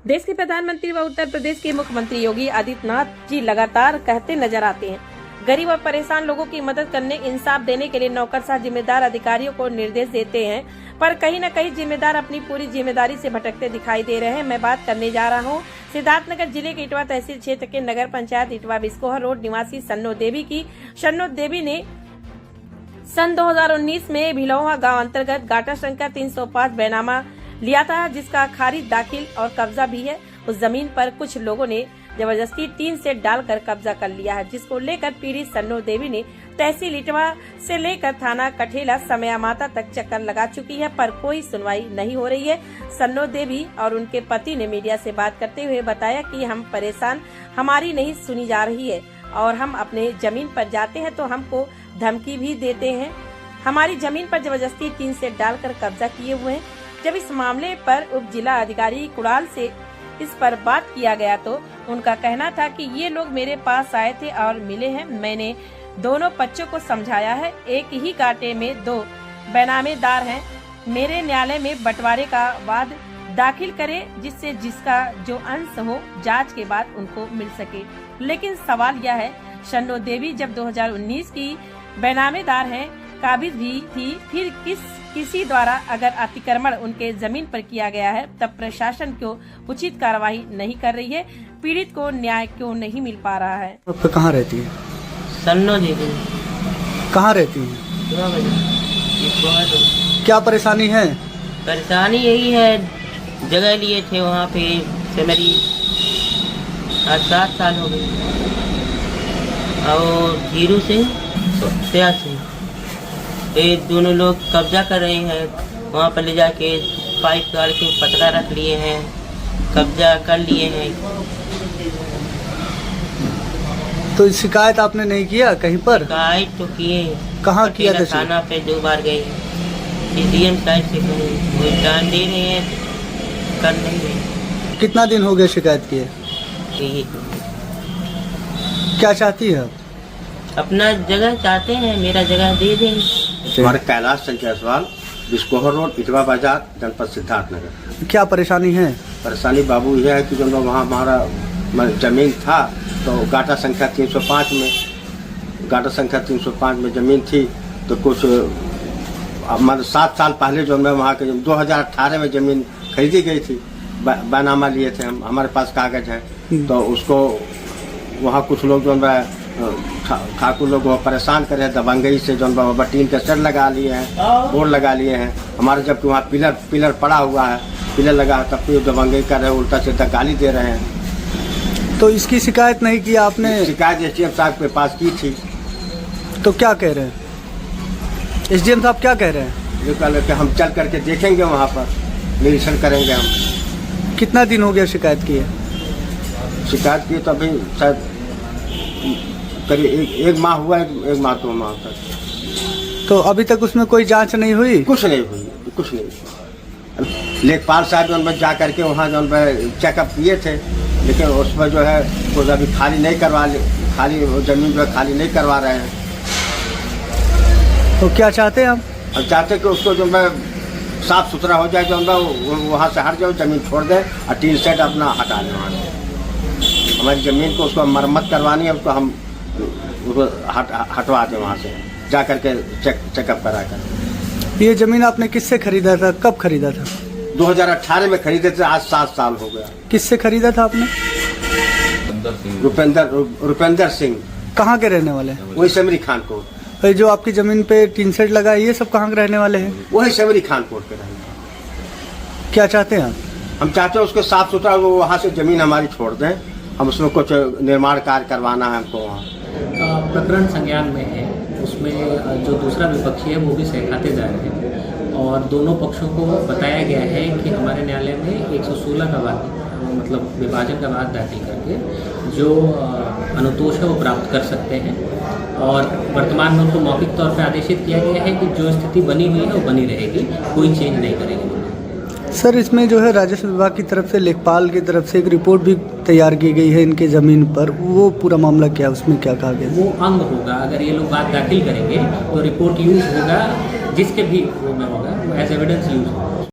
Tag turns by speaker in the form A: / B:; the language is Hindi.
A: देश के प्रधानमंत्री व उत्तर प्रदेश के मुख्यमंत्री योगी आदित्यनाथ जी लगातार कहते नजर आते हैं, गरीब और परेशान लोगों की मदद करने, इंसाफ देने के लिए नौकरशाह जिम्मेदार अधिकारियों को निर्देश देते हैं, पर कहीं न कहीं जिम्मेदार अपनी पूरी जिम्मेदारी से भटकते दिखाई दे रहे हैं। मैं बात करने जा रहा हूं सिद्धार्थनगर जिले के इटवा तहसील क्षेत्र के नगर पंचायत इटवा बिस्कोहर रोड निवासी सन्नो देवी की। सन्नो देवी ने सन 2019 में भिलौहा गांव अंतर्गत गाटा संख्या 305 बैनामा लिया था, जिसका खारिज दाखिल और कब्जा भी है। उस जमीन पर कुछ लोगों ने जबरदस्ती टीन सेट डालकर कब्जा कर लिया है, जिसको लेकर पीड़ित सन्नो देवी ने तहसील इटवा से लेकर थाना कठेला समया माता तक चक्कर लगा चुकी है, पर कोई सुनवाई नहीं हो रही है। सन्नो देवी और उनके पति ने मीडिया से बात करते हुए बताया कि हम परेशान, हमारी नहीं सुनी जा रही है और हम अपने जमीन पर जाते हैं तो हमको धमकी भी देते हैं। हमारी जमीन पर जबरदस्ती टीन सेट डालकर कब्जा किए हुए हैं। जब इस मामले पर उप जिला अधिकारी कुणाल से इस पर बात किया गया तो उनका कहना था कि ये लोग मेरे पास आए थे और मिले हैं। मैंने दोनों पक्षों को समझाया है, एक ही गाटे में दो बैनामेदार हैं। मेरे न्यायालय में बंटवारे का वाद दाखिल करें, जिससे जिसका जो अंश हो जांच के बाद उनको मिल सके। लेकिन सवाल यह है, सन्नो देवी जब 2019 की बैनामेदार हैं, काबिज भी थी, फिर किसी द्वारा अगर अतिक्रमण उनके जमीन पर किया गया है, तब प्रशासन क्यों उचित कार्रवाई नहीं कर रही है? पीड़ित को न्याय क्यों नहीं मिल पा रहा है?
B: आप कहाँ रहती है?
C: सन्नो देवी।
B: कहाँ रहती है? क्या परेशानी है?
C: परेशानी यही है, जगह लिए थे वहाँ पे से मेरी आज 7 साल हो गए और धीरू सिंह सिंह ये दोनों लोग कब्जा कर रहे हैं। वहाँ पर ले जाके पाइप गाड़ के पतरा रख लिए हैं, कब्जा कर लिए हैं।
B: तो शिकायत आपने नहीं किया कहीं पर?
C: शिकायत तो किए।
B: कहाँ किया था?
C: थाना पे 2 बार गए, डीएम साइड से कोई जान दे रहे हैं, कर नहीं रहे।
B: कितना दिन हो गया शिकायत किए? क्या चाहती है आप?
C: अपना जगह चाहते हैं, मेरा जगह दे दें।
D: हमारे कैलाश चंद जायसवाल, बिस्कोहर रोड, इटवा बाजार, जनपद सिद्धार्थनगर।
B: क्या परेशानी है?
D: परेशानी बाबू यह है कि जो वहाँ हमारा जमीन था तो गाटा संख्या 305 में जमीन थी, तो कुछ मतलब 7 साल पहले जो मैं वहाँ के 2018 में जमीन खरीदी गई थी, बैनामा लिए थे हम, हमारे पास कागज है। तो उसको वहाँ कुछ लोग जो ठाकुर लोग परेशान करे, दबंगई से जो टीन के सेट लगा लिए हैं, बोर्ड लगा लिए हैं हमारे, जबकि वहाँ पिलर पड़ा हुआ है, पिलर लगा है, तब भी दबंगई कर रहे हैं, उल्टा सीधा गाली दे रहे हैं।
B: तो इसकी शिकायत नहीं की आपने?
D: शिकायत एसडीएम साहब के पास की थी।
B: तो क्या कह रहे हैं एसडीएम साहब? क्या कह रहे हैं?
D: ये कह कि हम चल करके देखेंगे, वहाँ पर निरीक्षण करेंगे हम।
B: कितना दिन हो गया शिकायत किए?
D: शिकायत की तो अभी शायद करीब एक माह हुआ है, 1 माह 2 माह तक।
B: तो अभी तक उसमें कोई जांच नहीं हुई?
D: कुछ नहीं हुई। लेखपाल साहब जो जा करके वहाँ जो चेकअप किए थे, लेकिन उसमें जो है कुछ अभी खाली नहीं करवा, खाली जमीन जो है खाली नहीं करवा रहे हैं।
B: तो क्या चाहते हैं आप?
D: हम चाहते कि उसको जो है साफ सुथरा हो जाए, जो वहाँ से हट जाओ, जमीन छोड़ दे और टीन सेट अपना हटा लें वहाँ से। हमारी जमीन को उसको मरम्मत करवानी है, उसको हम हटवा दें वहाँ से, जा करके चेकअप करा कर।
B: ये जमीन आपने किससे खरीदा था? कब खरीदा था?
D: 2018 में खरीदे थे, आज 7 साल हो गया।
B: किससे खरीदा था आपने?
D: रुपेंद्र सिंह।
B: कहाँ के रहने वाले हैं?
D: वही सेमरी खान कोट।
B: जो आपकी जमीन पे टीन सेट लगा है, ये सब कहाँ के रहने वाले हैं?
D: वही सेमरी खान कोट के रहने वाले।
B: क्या चाहते हैं आप?
D: हम चाहते हैं उसको साफ सुथरा, वो वहाँ से जमीन हमारी छोड़ दें, हम उसमें कुछ निर्माण कार्य करवाना है हमको वहाँ।
E: प्रकरण संज्ञान में है, उसमें जो दूसरा विपक्षी है वो भी सहखातेदार है और दोनों पक्षों को बताया गया है कि हमारे न्यायालय में 116 का वाद, मतलब विभाजन का वाद दाखिल करके जो अनुतोष है वो प्राप्त कर सकते हैं। और वर्तमान में उनको मौखिक तौर पर आदेशित किया गया है कि जो स्थिति बनी हुई है वो बनी रहेगी, कोई चेंज नहीं करेगी।
B: सर, इसमें जो है राजस्व विभाग की तरफ से, लेखपाल की तरफ से एक रिपोर्ट भी तैयार की गई है इनके ज़मीन पर, वो पूरा मामला क्या, उसमें क्या कहा गया?
E: वो अंग होगा, अगर ये लोग बात दाखिल करेंगे तो रिपोर्ट यूज होगा, जिसके भी वो में होगा, एज एविडेंस यूज होगा।